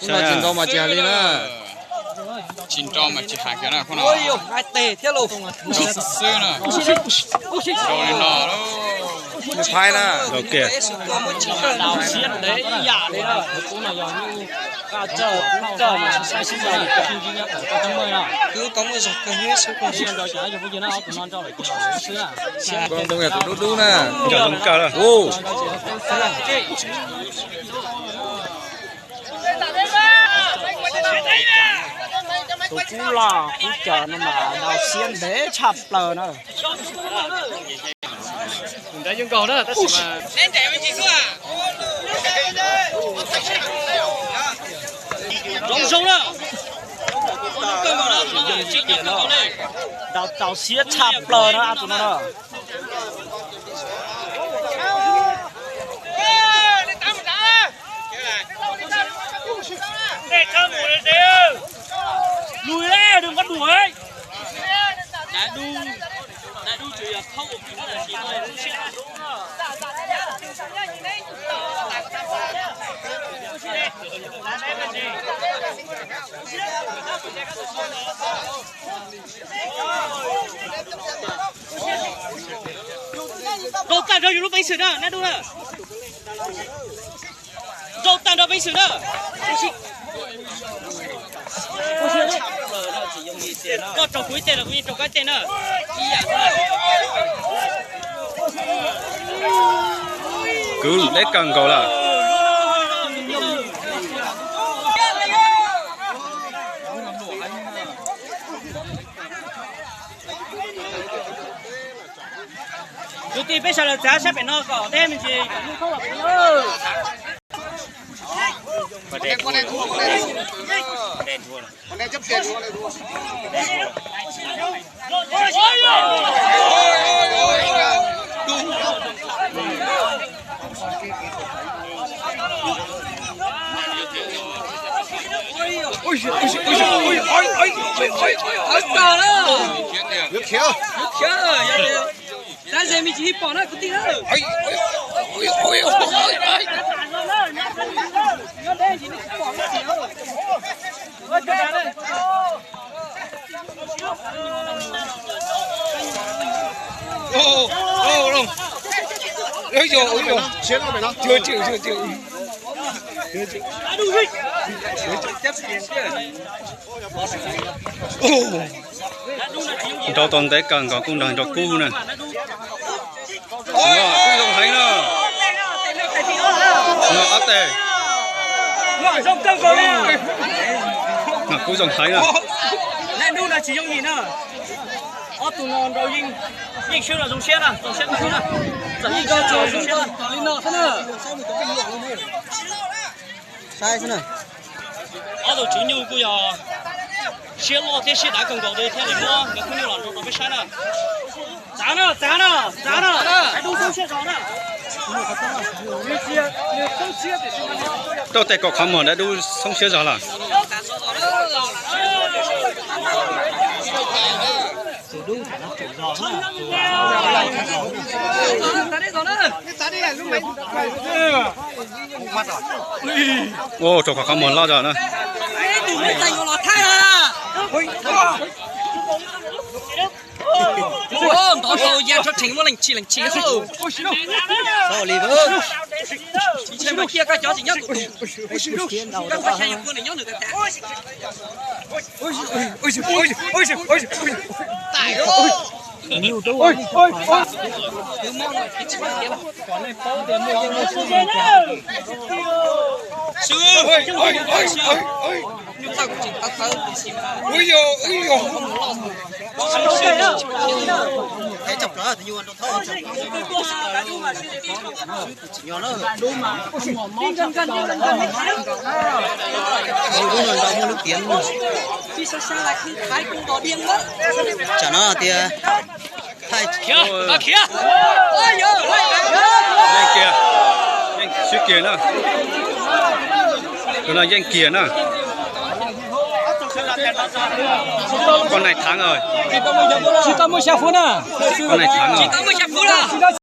Nó chín rau mà chè lên á. chín rau mà chỉ hai cái nào không nào? Ôi yo, hai tê thế luôn. Rau sữa nè. Rau này nọ đó. Một phai nè. Ok. đào xiết đấy giả đấy đó cũng là giống như chờ mà sai xin giờ thì không duy nhất ở trong mười nào Cứ có một giọt cái hết sức rồi. xiên rồi chả cho bây giờ nó tụi non cho lại cái sữa Con tông nhà tụi đu nè. Giờ đúng cao rồi. Ô. tụi cú là cú chờ nó mà đào xiên để chập lờ nó mình đã dùng cầu đó tất mà Lên chạy với chị xưa à? rong rong đó dùng chiếc điện đó đào xiên chập lờ nó tụi nó đó để cho ngủ lên đều lùi ra đừng có đuổi đã đu chỉ là không ổn định là chỉ là đu xe đúng không rồi tạm rồi lúc bấy sửa đó nè đúng rồi rồi tạm rồi bấy sửa đó có trồng cuối tiền là cũng như trồng cái tiền nữa chi à Cứ lấy cần cầu là. lúc thì bây giờ là giá sẽ phải nó có đem gì không là Con này thua, con này chấp tiền con này thua. Nước khéo. giá gì mình chỉ bỏ nó cứ tí nữa nó đây chỉ bỏ nó xíu ôi trời ơi Ô, Long. Ôi dồi, chiến nó mày nó. Chưa chịu. Cho toàn tế cần có cung đằng cho cu nè. Nó cũng dùng thấy nó. Nó áp tề. ngồi trong cơm rồi Nó cũng dùng thấy nè. lại đu là chỉ dùng gì nữa ở tụi nó đầu nhìn chưa là dùng xe nè dùng xe nè dẫn nhìn cho chơi dùng xe nè lên nọ thế nè Sai thế này. ở tụi chỉ nhiều cái xe lo thế xe đã cần cầu đây theo để mua cái không nhiều là nó phải sai nè giá nè hãy đu dùng xe gió nè Đâu tay có khám mở đã đu xong xưa rồi là. Ô, cho có khám mở lo rồi nè. Ôm, đó rồi, nhà cho chính một lần chỉ không. Sao lì vỡ. Chỉ mà kia cái chó chỉ nhớ tụi các bạn hay quân này nhớ được cái tải rồi. nhiều đâu Cứ mong là cái chuyện kia. còn này bao tiền mua những Sư, nhưng tao cũng chỉ tao cũng chỉ Ôi dồi. Cái chọc đó thì nhuần đâu thôi. Chỉ nhỏ nữa. đúng mà không mỏ mó cân Ôi đúng rồi, đâu mua nước tiền luôn. khi sao lại khi thái cũng có điên mất. Chả nó thì thay Kìa, ôi giời, Danh kia. Danh suy kia nè. Đó là danh kia nè. Con này thắng rồi. chỉ có một xe phun à Con này thắng rồi. chỉ có 10 phút à.